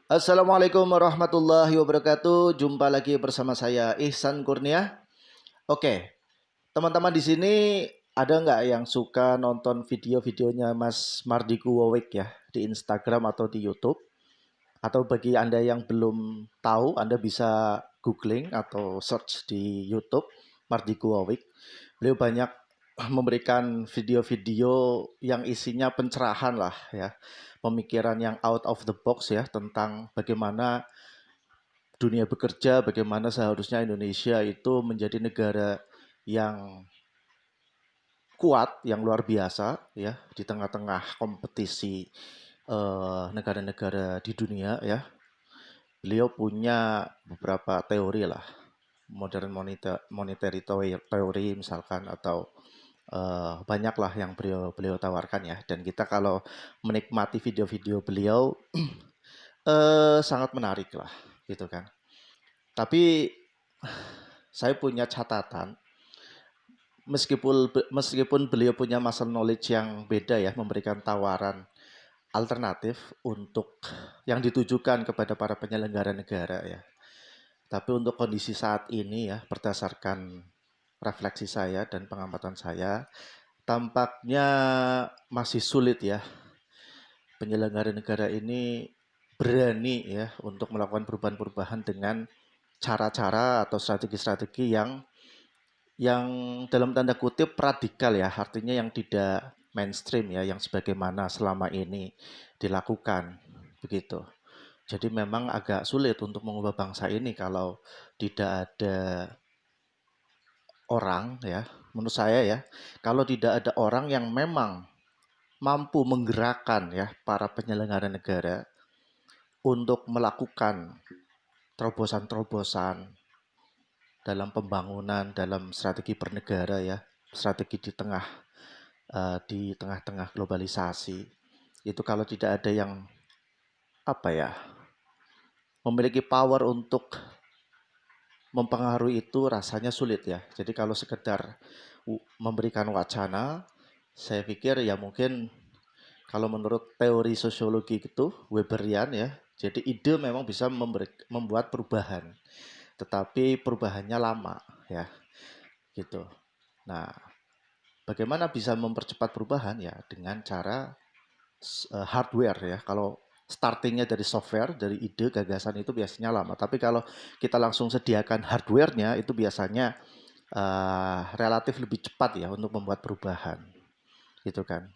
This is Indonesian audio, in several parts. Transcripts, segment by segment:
Assalamualaikum warahmatullahi wabarakatuh. Jumpa lagi bersama saya Ihsan Kurnia. Oke, teman-teman di sini ada nggak yang suka nonton video-videonya Mas Mardigu Wowik ya di Instagram atau di YouTube? Atau bagi Anda yang belum tahu, Anda bisa googling atau search di YouTube Mardigu Wowik. Beliau banyak memberikan video-video yang isinya pencerahan lah ya, pemikiran yang out of the box ya tentang bagaimana dunia bekerja, bagaimana seharusnya Indonesia itu menjadi negara yang kuat, yang luar biasa ya di tengah-tengah kompetisi negara-negara di dunia ya. Beliau punya beberapa teori lah, modern monetary theory misalkan, atau banyaklah yang beliau beliau tawarkan ya. Dan kita kalau menikmati video-video beliau sangat menarik lah gitu kan. Tapi saya punya catatan, meskipun beliau punya muscle knowledge yang beda ya, memberikan tawaran alternatif untuk yang ditujukan kepada para penyelenggara negara ya. Tapi untuk kondisi saat ini ya, berdasarkan refleksi saya dan pengamatan saya, tampaknya masih sulit ya penyelenggara negara ini berani ya untuk melakukan perubahan-perubahan dengan cara-cara atau strategi-strategi yang dalam tanda kutip radikal ya, artinya yang tidak mainstream ya, yang sebagaimana selama ini dilakukan begitu. Jadi memang agak sulit untuk mengubah bangsa ini kalau tidak ada orang ya, menurut saya ya, kalau tidak ada orang yang memang mampu menggerakkan ya para penyelenggara negara untuk melakukan terobosan-terobosan dalam pembangunan, dalam strategi bernegara ya, strategi di tengah-tengah globalisasi. Itu kalau tidak ada yang apa ya, memiliki power untuk mempengaruhi itu, rasanya sulit ya. Jadi kalau sekedar memberikan wacana, saya pikir ya mungkin kalau menurut teori sosiologi itu Weberian ya, jadi ide memang bisa membuat perubahan, tetapi perubahannya lama ya, gitu. Nah, bagaimana bisa mempercepat perubahan ya dengan cara hardware ya. Kalau startingnya dari software, dari ide, gagasan itu biasanya lama. Tapi kalau kita langsung sediakan hardware-nya itu biasanya relatif lebih cepat ya untuk membuat perubahan, gitu kan.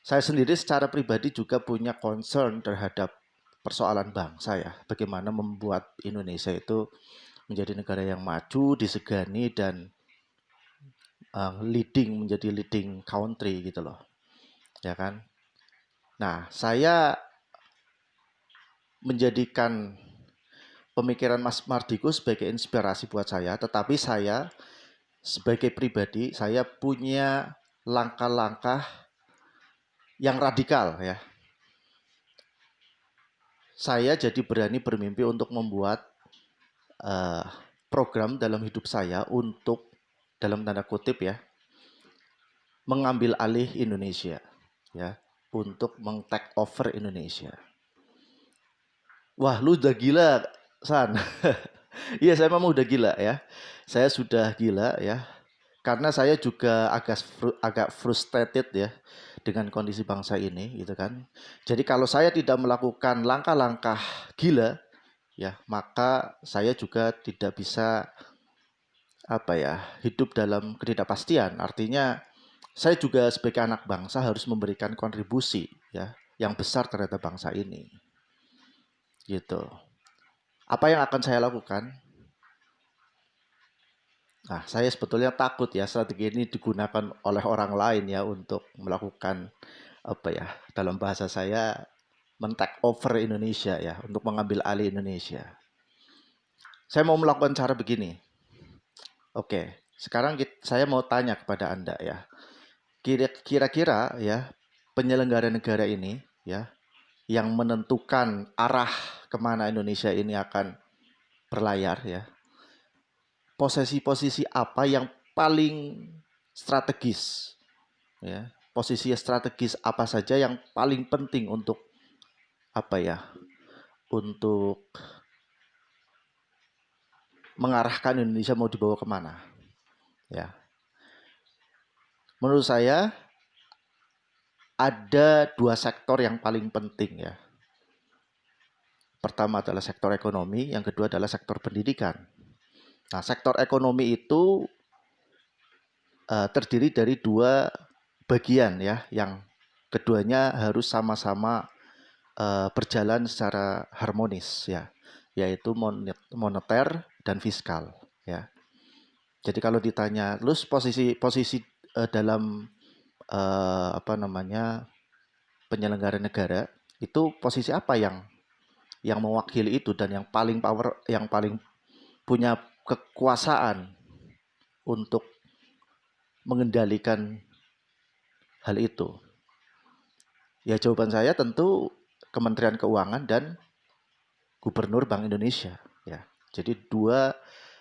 Saya sendiri secara pribadi juga punya concern terhadap persoalan bangsa ya. Bagaimana membuat Indonesia itu menjadi negara yang maju, disegani, dan menjadi leading country gitu loh. Ya kan? Nah, saya menjadikan pemikiran Mas Mardigu sebagai inspirasi buat saya, tetapi saya sebagai pribadi, saya punya langkah-langkah yang radikal ya. Saya jadi berani bermimpi untuk membuat uh, program dalam hidup saya untuk, dalam tanda kutip ya, mengambil alih Indonesia ya, untuk meng-take over Indonesia. Wah, lu udah gila, San. Iya, saya memang udah gila ya. Saya sudah gila ya. Karena saya juga agak frustrated ya dengan kondisi bangsa ini gitu kan. Jadi kalau saya tidak melakukan langkah-langkah gila ya, maka saya juga tidak bisa hidup dalam ketidakpastian. Artinya saya juga sebagai anak bangsa harus memberikan kontribusi ya yang besar terhadap bangsa ini. Gitu. Apa yang akan saya lakukan? Nah, saya sebetulnya takut ya strategi ini digunakan oleh orang lain ya untuk melakukan dalam bahasa saya men-take over Indonesia ya, untuk mengambil alih Indonesia. Saya mau melakukan cara begini. Oke, sekarang saya mau tanya kepada Anda ya. Kira-kira ya penyelenggara negara ini ya yang menentukan arah kemana Indonesia ini akan berlayar ya, posisi-posisi apa yang paling strategis ya, posisi strategis apa saja yang paling penting untuk apa ya untuk mengarahkan Indonesia mau dibawa kemana. Ya, menurut saya ada dua sektor yang paling penting ya. Pertama adalah sektor ekonomi, yang kedua adalah sektor pendidikan. Nah, sektor ekonomi itu terdiri dari dua bagian ya, yang keduanya harus sama-sama berjalan secara harmonis ya, yaitu moneter dan fiskal ya. Jadi kalau ditanya, terus posisi dalam penyelenggara negara itu posisi apa yang mewakili itu dan yang paling punya kekuasaan untuk mengendalikan hal itu? Ya jawaban saya tentu Kementerian Keuangan dan Gubernur Bank Indonesia ya. Jadi dua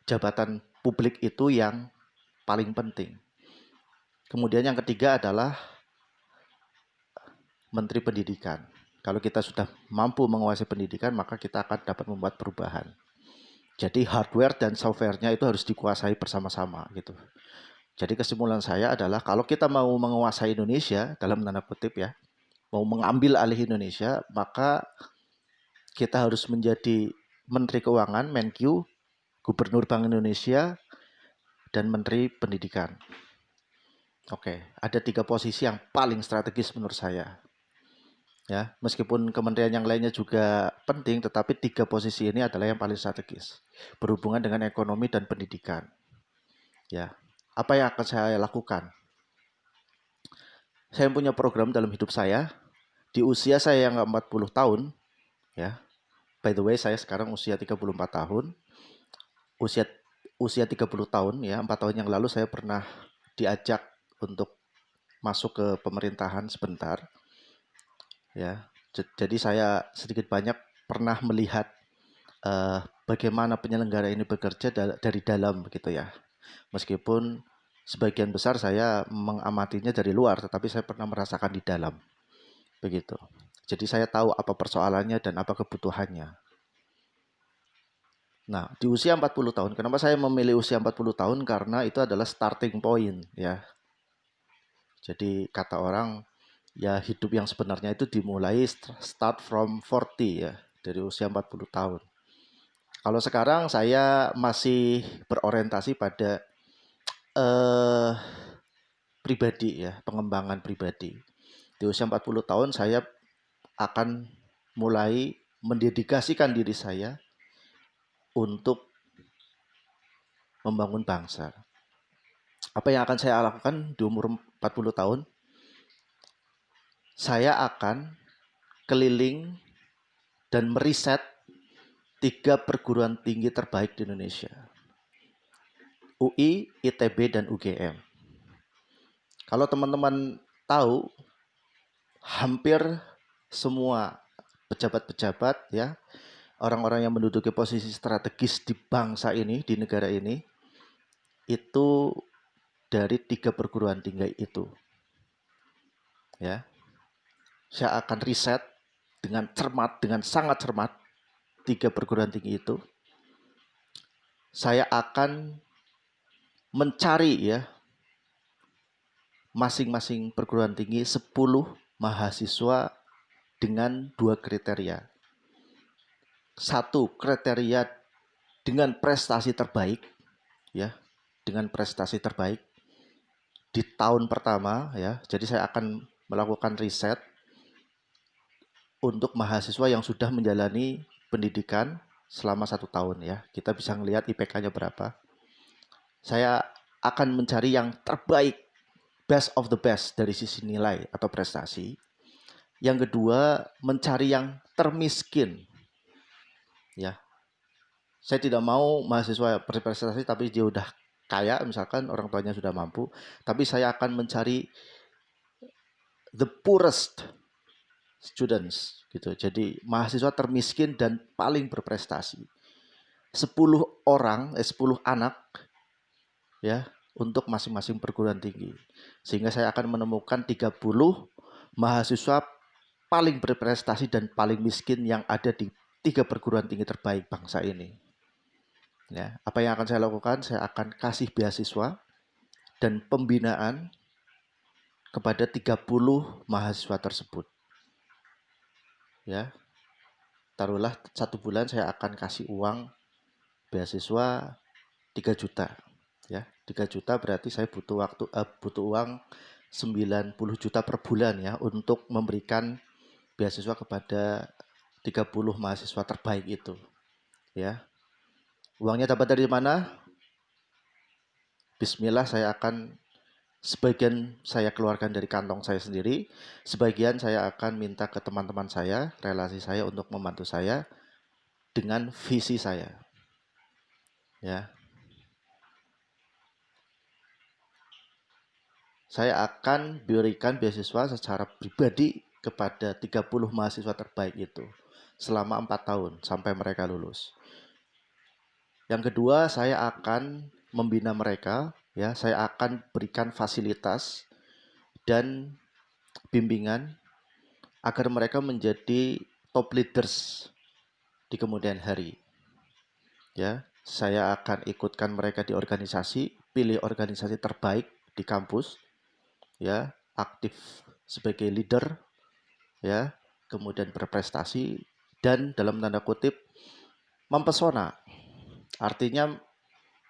jabatan publik itu yang paling penting. Kemudian yang ketiga adalah Menteri Pendidikan. Kalau kita sudah mampu menguasai pendidikan, maka kita akan dapat membuat perubahan. Jadi hardware dan softwarenya itu harus dikuasai bersama-sama gitu. Jadi kesimpulan saya adalah kalau kita mau menguasai Indonesia dalam tanda kutip ya, mau mengambil alih Indonesia, maka kita harus menjadi Menteri Keuangan, Menkyu, Gubernur Bank Indonesia, dan Menteri Pendidikan. Oke, ada tiga posisi yang paling strategis menurut saya. Ya, meskipun kementerian yang lainnya juga penting, tetapi tiga posisi ini adalah yang paling strategis berhubungan dengan ekonomi dan pendidikan. Ya, apa yang akan saya lakukan? Saya punya program dalam hidup saya di usia saya yang 40 tahun. Ya, by the way saya sekarang usia 34 tahun. Usia 30 tahun ya, 4 tahun yang lalu saya pernah diajak untuk masuk ke pemerintahan sebentar. Ya, jadi saya sedikit banyak pernah melihat bagaimana penyelenggara ini bekerja dari dalam begitu ya. Meskipun sebagian besar saya mengamatinya dari luar, tetapi saya pernah merasakan di dalam. Begitu. Jadi saya tahu apa persoalannya dan apa kebutuhannya. Nah, di usia 40 tahun, kenapa saya memilih usia 40 tahun? Karena itu adalah starting point ya. Jadi kata orang ya hidup yang sebenarnya itu dimulai start from 40 ya, dari usia 40 tahun. Kalau sekarang saya masih berorientasi pada pribadi ya, pengembangan pribadi. Di usia 40 tahun saya akan mulai mendedikasikan diri saya untuk membangun bangsa. Apa yang akan saya lakukan di umur 40 tahun? Saya akan keliling dan meriset 3 perguruan tinggi terbaik di Indonesia. UI, ITB, dan UGM. Kalau teman-teman tahu, hampir semua pejabat-pejabat ya, orang-orang yang menduduki posisi strategis di bangsa ini, di negara ini, itu dari 3 perguruan tinggi itu. Ya. Saya akan riset dengan cermat, dengan sangat cermat 3 perguruan tinggi itu. Saya akan mencari ya masing-masing perguruan tinggi 10 mahasiswa dengan 2 kriteria. 1 kriteria dengan prestasi terbaik ya, dengan prestasi terbaik di tahun pertama ya. Jadi saya akan melakukan riset untuk mahasiswa yang sudah menjalani pendidikan selama 1 tahun ya. Kita bisa melihat IPK-nya berapa. Saya akan mencari yang terbaik, best of the best dari sisi nilai atau prestasi. Yang kedua, mencari yang termiskin. Ya. Saya tidak mau mahasiswa berprestasi tapi dia udah kaya, misalkan orang tuanya sudah mampu, tapi saya akan mencari the poorest students gitu. Jadi mahasiswa termiskin dan paling berprestasi. 10 anak ya untuk masing-masing perguruan tinggi. Sehingga saya akan menemukan 30 mahasiswa paling berprestasi dan paling miskin yang ada di 3 perguruan tinggi terbaik bangsa ini. Ya, apa yang akan saya lakukan? Saya akan kasih beasiswa dan pembinaan kepada 30 mahasiswa tersebut. Ya, taruhlah 1 bulan saya akan kasih uang beasiswa 3 juta. Ya, 3 juta berarti saya butuh uang 90 juta per bulan ya untuk memberikan beasiswa kepada 30 mahasiswa terbaik itu. Ya. Uangnya dapat dari mana? Bismillah, sebagian saya keluarkan dari kantong saya sendiri, sebagian saya akan minta ke teman-teman saya, relasi saya untuk membantu saya dengan visi saya. Ya. Saya akan berikan beasiswa secara pribadi kepada 30 mahasiswa terbaik itu selama 4 tahun sampai mereka lulus. Yang kedua, saya akan membina mereka, ya, saya akan berikan fasilitas dan bimbingan agar mereka menjadi top leaders di kemudian hari. Ya, saya akan ikutkan mereka di organisasi, pilih organisasi terbaik di kampus, ya, aktif sebagai leader, ya, kemudian berprestasi dan dalam tanda kutip mempesona. Artinya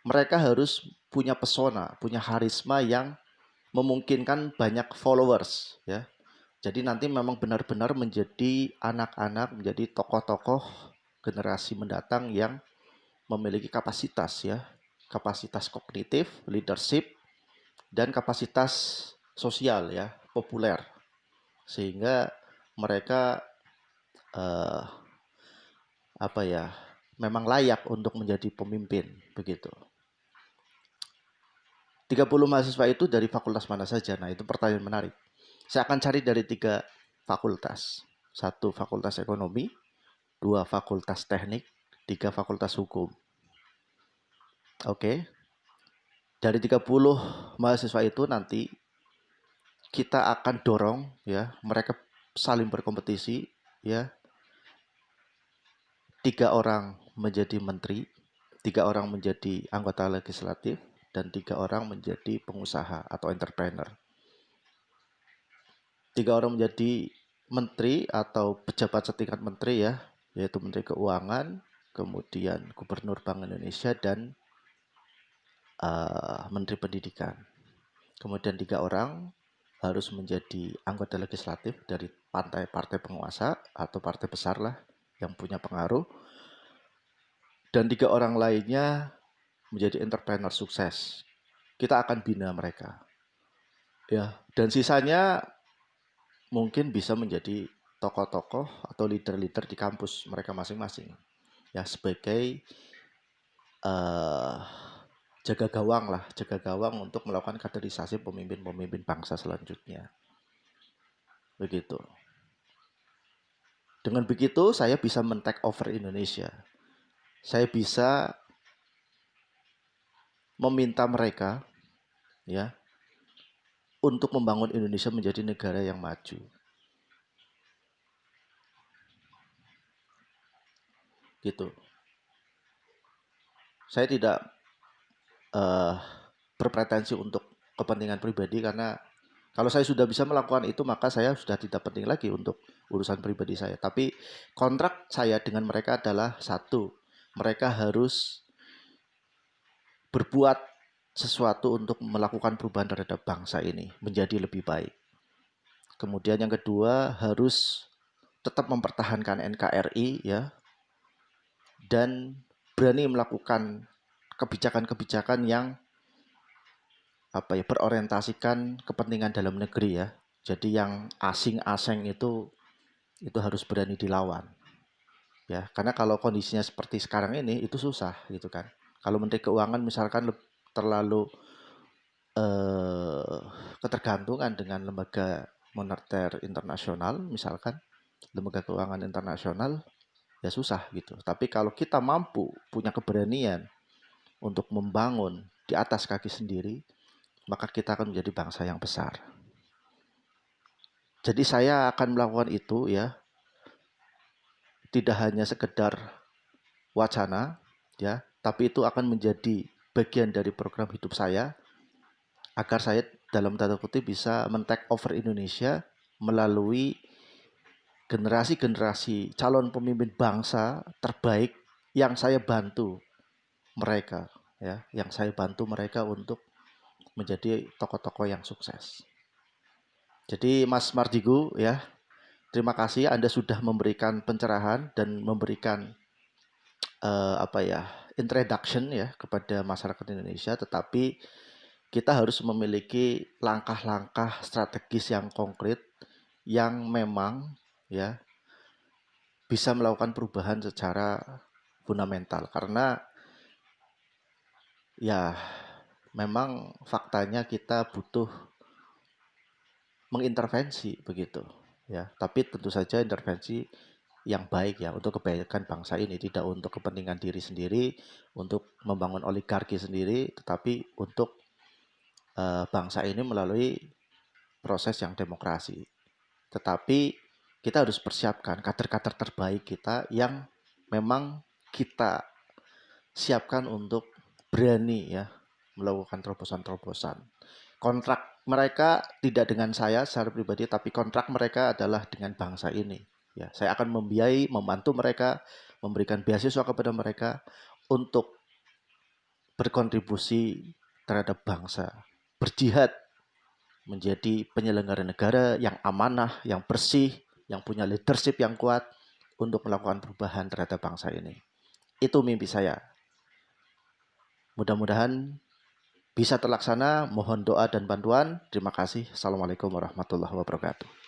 mereka harus punya pesona, punya karisma yang memungkinkan banyak followers, ya. Jadi nanti memang benar-benar menjadi anak-anak, menjadi tokoh-tokoh generasi mendatang yang memiliki kapasitas, ya. Kapasitas kognitif, leadership, dan kapasitas sosial, ya, populer. Sehingga mereka memang layak untuk menjadi pemimpin, begitu. 30 mahasiswa itu dari fakultas mana saja? Nah, itu pertanyaan menarik. Saya akan cari dari 3 fakultas. 1 fakultas ekonomi, 2 fakultas teknik, 3 fakultas hukum. Oke. Dari 30 mahasiswa itu nanti kita akan dorong, ya, mereka saling berkompetisi, ya. 3 orang menjadi menteri, 3 orang menjadi anggota legislatif, dan 3 orang menjadi pengusaha atau entrepreneur. 3 orang menjadi menteri atau pejabat setingkat menteri, ya, yaitu Menteri Keuangan, kemudian Gubernur Bank Indonesia, dan Menteri Pendidikan. Kemudian 3 orang harus menjadi anggota legislatif dari partai penguasa atau partai besar lah yang punya pengaruh. Dan 3 orang lainnya menjadi entrepreneur sukses. Kita akan bina mereka. Ya, dan sisanya mungkin bisa menjadi tokoh-tokoh atau leader-leader di kampus mereka masing-masing. Ya, sebagai jaga gawang untuk melakukan kaderisasi pemimpin-pemimpin bangsa selanjutnya. Begitu. Dengan begitu saya bisa men-take over Indonesia. Saya bisa meminta mereka, ya, untuk membangun Indonesia menjadi negara yang maju. Gitu. Saya tidak berpretensi untuk kepentingan pribadi, karena kalau saya sudah bisa melakukan itu maka saya sudah tidak penting lagi untuk urusan pribadi saya. Tapi kontrak saya dengan mereka adalah 1, mereka harus berbuat sesuatu untuk melakukan perubahan terhadap bangsa ini menjadi lebih baik. Kemudian yang kedua, harus tetap mempertahankan NKRI, ya, dan berani melakukan kebijakan-kebijakan yang berorientasikan kepentingan dalam negeri, ya. Jadi yang asing-asing itu harus berani dilawan. Ya, karena kalau kondisinya seperti sekarang ini itu susah gitu kan. Kalau Menteri Keuangan misalkan terlalu ketergantungan dengan lembaga moneter internasional, misalkan lembaga keuangan internasional, ya susah gitu. Tapi kalau kita mampu punya keberanian untuk membangun di atas kaki sendiri, maka kita akan menjadi bangsa yang besar. Jadi saya akan melakukan itu, ya, tidak hanya sekedar wacana, ya, tapi itu akan menjadi bagian dari program hidup saya agar saya dalam tanda kutip bisa men-take over Indonesia melalui generasi-generasi calon pemimpin bangsa terbaik yang saya bantu mereka, ya, yang saya bantu mereka untuk menjadi tokoh-tokoh yang sukses. Jadi Mas Mardigu, ya, terima kasih Anda sudah memberikan pencerahan dan memberikan apa ya, introduction ya kepada masyarakat Indonesia, tetapi kita harus memiliki langkah-langkah strategis yang konkret yang memang ya bisa melakukan perubahan secara fundamental karena ya memang faktanya kita butuh mengintervensi begitu ya, tapi tentu saja intervensi yang baik ya untuk kebaikan bangsa ini, tidak untuk kepentingan diri sendiri, untuk membangun oligarki sendiri, tetapi untuk bangsa ini melalui proses yang demokrasi. Tetapi kita harus persiapkan kader-kader terbaik kita yang memang kita siapkan untuk berani ya melakukan terobosan-terobosan. Kontrak mereka tidak dengan saya secara pribadi, tapi kontrak mereka adalah dengan bangsa ini. Ya, saya akan membiayai, membantu mereka, memberikan beasiswa kepada mereka untuk berkontribusi terhadap bangsa, berjihad menjadi penyelenggara negara yang amanah, yang bersih, yang punya leadership yang kuat untuk melakukan perubahan terhadap bangsa ini. Itu mimpi saya. Mudah-mudahan bisa terlaksana. Mohon doa dan bantuan. Terima kasih. Assalamualaikum warahmatullahi wabarakatuh.